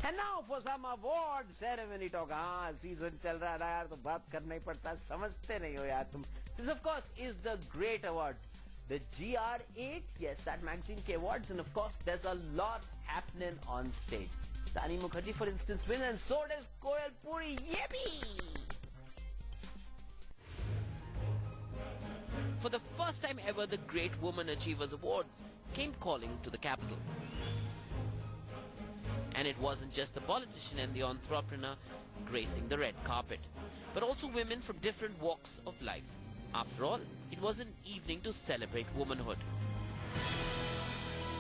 And now for some award ceremony talk. हाँ season चल रहा है यार तो बात करना ही पड़ता है, समझते नहीं हो यार तुम. This of course is the Great Awards, the GR8. Yes, that magazine K Awards, and of course there's a lot happening on stage. Rani Mukherjee, for instance, wins, and so does Koyal Puri. Yippee! For the first time ever, the Great Woman Achievers Awards came calling to the capital. And it wasn't just the politician and the entrepreneur gracing the red carpet, but also women from different walks of life. After all, it was an evening to celebrate womanhood.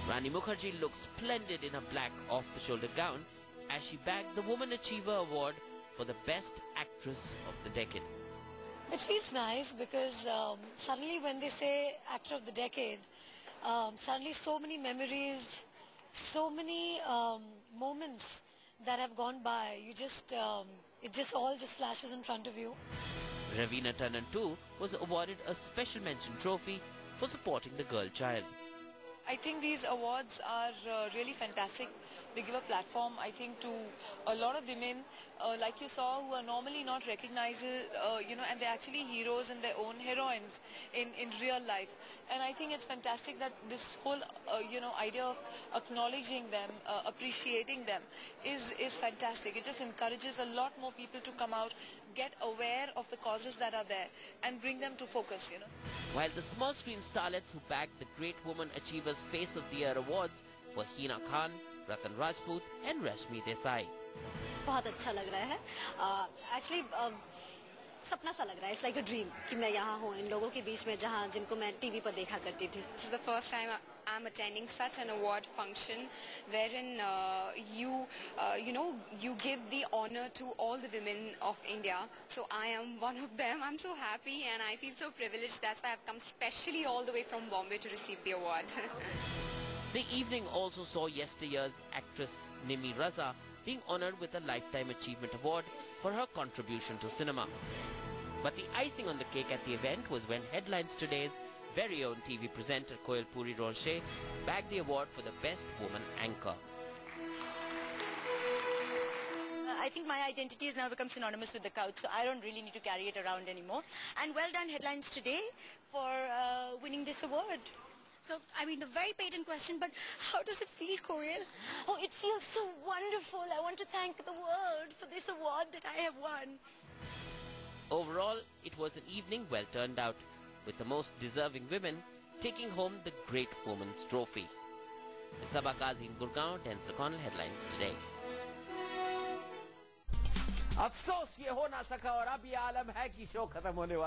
Rani Mukherjee looked splendid in her black off-the-shoulder gown as she bagged the Woman Achiever Award for the Best Actress of the Decade. It feels nice because suddenly when they say Actor of the Decade, suddenly so many memories, so many moments that have gone by, it just all flashes in front of you. Raveena Tandon too was awarded a special mention trophy for supporting the girl child. I think these awards are really fantastic. They give a platform, I think, to a lot of women, like you saw, who are normally not recognized, and they're actually heroes and their own heroines in real life. And I think it's fantastic that this whole, idea of acknowledging them, appreciating them is fantastic. It just encourages a lot more people to come out, get aware of the causes that are there and bring them to focus, While the small screen starlets who bagged the Great Woman Achievers Face of the Year awards were Hina Khan, Ratan Rajput and Rashmi Desai. बहुत अच्छा लग रहा है. Actually, सपना सा लग रहा है. It's like a dream कि मैं यहाँ हूँ इन लोगों के बीच में जहाँ जिनको मैं टीवी पर देखा करती थी. This is the first time I'm attending such an award function wherein you give the honor to all the women of India. So I am one of them. I'm so happy and I feel so privileged. That's why I've come specially all the way from Bombay to receive the award. The evening also saw yesteryear's actress Nimi Raza being honored with a Lifetime Achievement Award for her contribution to cinema. But the icing on the cake at the event was when Headlines Today's very own TV presenter Koyal Puri Roche bagged the award for the Best Woman Anchor. I think my identity has now become synonymous with the couch, so I don't really need to carry it around anymore. And well done Headlines Today for winning this award. So, I mean, the very patent question, but how does it feel, Koyal? Oh, it feels so wonderful. I want to thank the world for this award that I have won. Overall, it was an evening well turned out, with the most deserving women taking home the Great Woman's Trophy. With Sabah Kazi in Gurgaon, Denzel Connell, Headlines Today. अफसोस ये हो ना सका और अब ये आलम है कि शो खत्म होने वाला